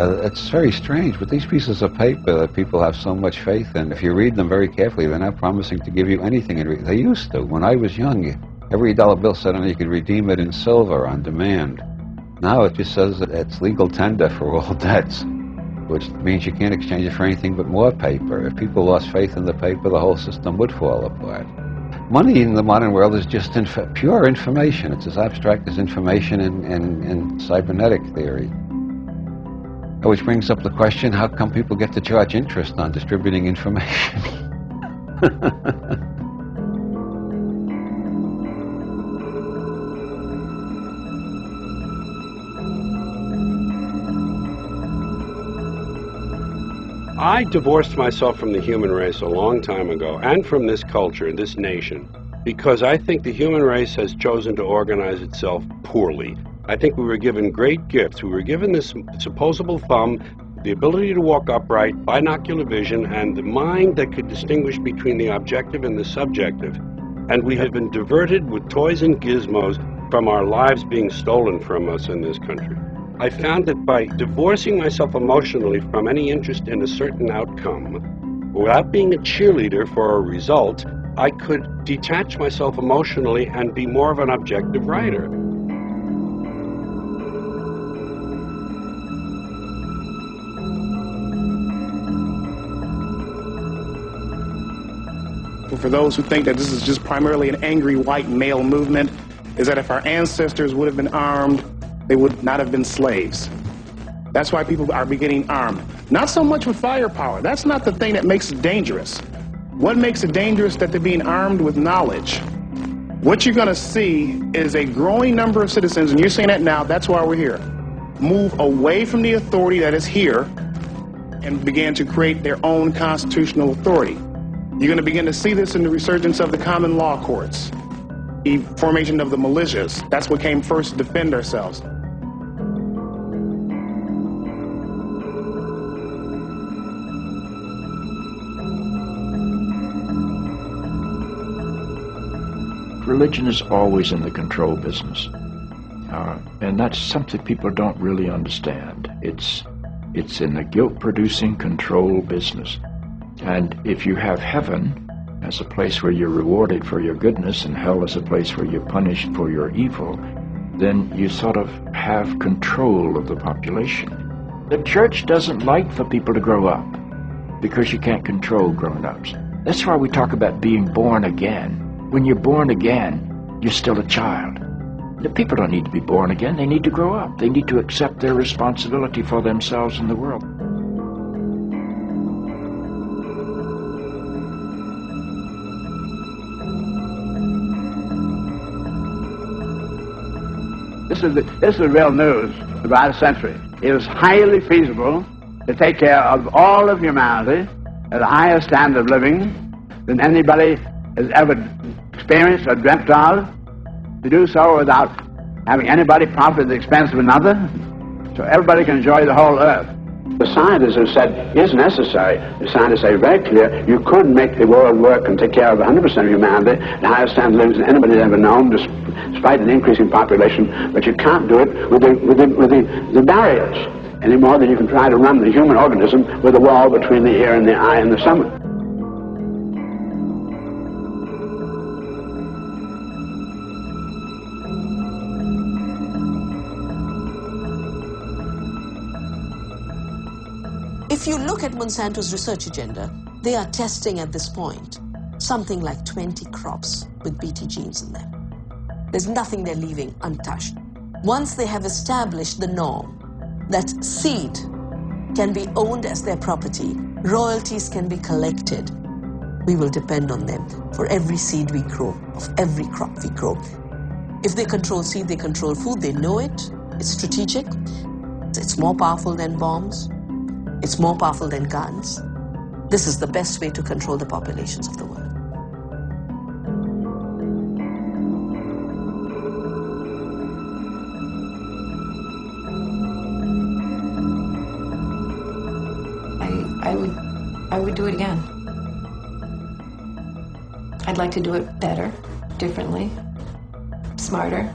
It's very strange, but these pieces of paper that people have so much faith in, if you read them very carefully, they're not promising to give you anything. They used to. When I was young, every dollar bill said on it you could redeem it in silver on demand. Now it just says that it's legal tender for all debts, which means you can't exchange it for anything but more paper. If people lost faith in the paper, the whole system would fall apart. Money in the modern world is just pure information. It's as abstract as information in cybernetic theory. Which brings up the question, how come people get to charge interest on distributing information? I divorced myself from the human race a long time ago, and from this culture, this nation, because I think the human race has chosen to organize itself poorly. I think we were given great gifts. We were given this supposable thumb, the ability to walk upright, binocular vision, and the mind that could distinguish between the objective and the subjective. And we have been diverted with toys and gizmos from our lives being stolen from us in this country. I found that by divorcing myself emotionally from any interest in a certain outcome, without being a cheerleader for a result, I could detach myself emotionally and be more of an objective writer. For those who think that this is just primarily an angry white male movement, is that if our ancestors would have been armed, they would not have been slaves. That's why people are beginning armed. Not so much with firepower. That's not the thing that makes it dangerous. What makes it dangerous that they're being armed with knowledge? What you're going to see is a growing number of citizens, and you're seeing that now, that's why we're here, move away from the authority that is here and begin to create their own constitutional authority. You're going to begin to see this in the resurgence of the common law courts, the formation of the militias. That's what came first to defend ourselves. Religion is always in the control business, and that's something people don't really understand. It's in the guilt-producing control business. And if you have heaven as a place where you're rewarded for your goodness and hell as a place where you're punished for your evil, then you sort of have control of the population. The church doesn't like for people to grow up because you can't control grown-ups. That's why we talk about being born again. When you're born again, you're still a child. The people don't need to be born again. They need to grow up. They need to accept their responsibility for themselves and the world. This is real news about a century. It is highly feasible to take care of all of humanity at a higher standard of living than anybody has ever experienced or dreamt of, to do so without having anybody profit at the expense of another, so everybody can enjoy the whole earth. The scientists have said is necessary. The scientists say very clear, you could make the world work and take care of 100% of humanity at a higher standard of living than anybody has ever known, despite an increasing population, but you can't do it with the barriers any more than you can try to run the human organism with a wall between the ear and the eye and the stomach. If you look at Monsanto's research agenda, they are testing at this point something like 20 crops with Bt genes in them. There's nothing they're leaving untouched. Once they have established the norm that seed can be owned as their property, royalties can be collected, we will depend on them for every seed we grow, of every crop we grow. If they control seed, they control food, they know it, it's strategic, it's more powerful than bombs. It's more powerful than guns. This is the best way to control the populations of the world. I would do it again. I'd like to do it better, differently, smarter.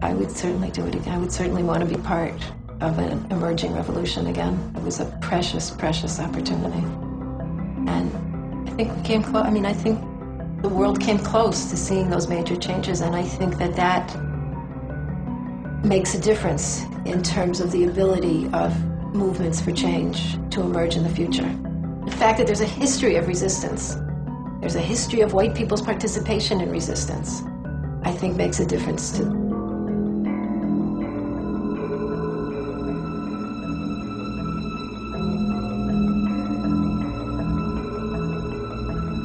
I would certainly do it again. I would certainly want to be part of an emerging revolution again. It was a precious, precious opportunity. And I think we came close. I mean, I think the world came close to seeing those major changes, and I think that that makes a difference in terms of the ability of movements for change to emerge in the future. The fact that there's a history of resistance, there's a history of white people's participation in resistance, I think makes a difference to.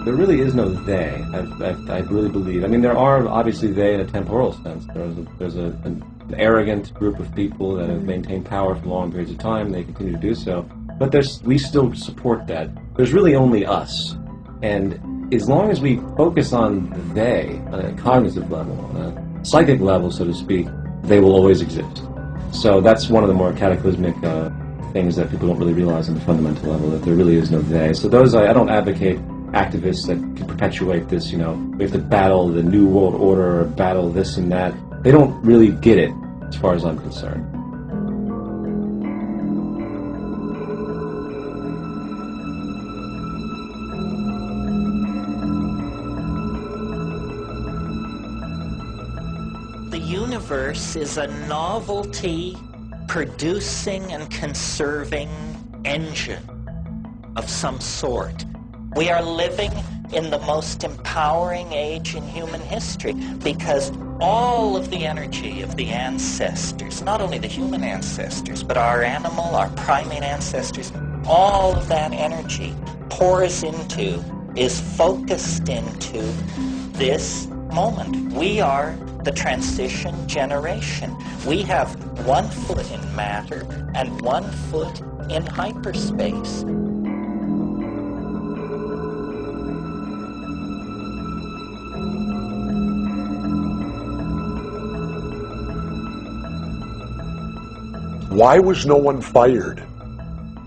There really is no they, I really believe. I mean, there are obviously they in a temporal sense. There's an arrogant group of people that have maintained power for long periods of time. They continue to do so. But we still support that. There's really only us. And as long as we focus on the they, on a cognitive level, on a psychic level, so to speak, they will always exist. So that's one of the more cataclysmic things that people don't really realize on the fundamental level, that there really is no they. So those, I don't advocate activists that can perpetuate this, we have to battle the New World Order or battle this and that. They don't really get it, as far as I'm concerned. The universe is a novelty producing and conserving engine of some sort. We are living in the most empowering age in human history because all of the energy of the ancestors, not only the human ancestors, but our animal, our primate ancestors, all of that energy is focused into this moment. We are the transition generation. We have 1 foot in matter and 1 foot in hyperspace. Why was no one fired?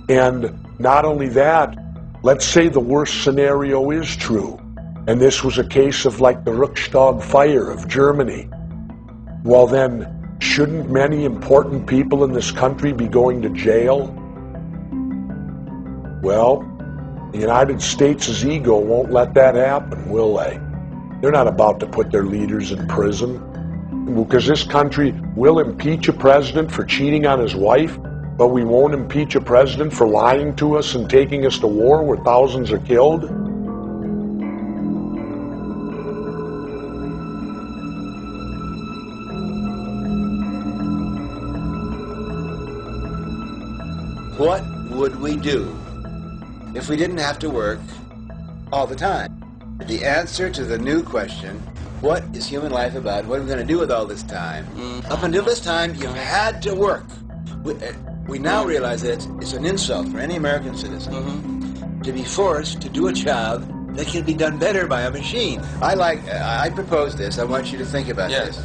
And not only that, let's say the worst scenario is true, and this was a case of like the Reichstag fire of Germany. Well then, shouldn't many important people in this country be going to jail? Well, the United States' ego won't let that happen, will they? They're not about to put their leaders in prison. Because this country will impeach a president for cheating on his wife, but we won't impeach a president for lying to us and taking us to war where thousands are killed. What would we do if we didn't have to work all the time? The answer to the new question, what is human life about? What are we going to do with all this time? Up until this time, you had to work. We now realize that it's an insult for any American citizen to be forced to do a job that can be done better by a machine. I propose this. I want you to think about this.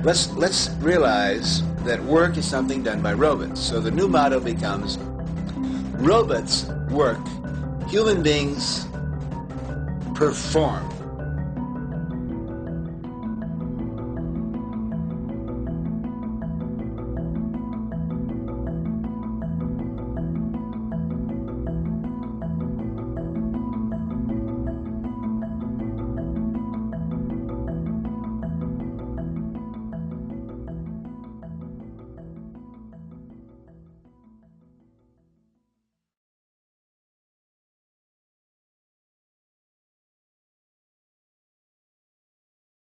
Let's realize that work is something done by robots. So the new motto becomes, robots work, human beings perform.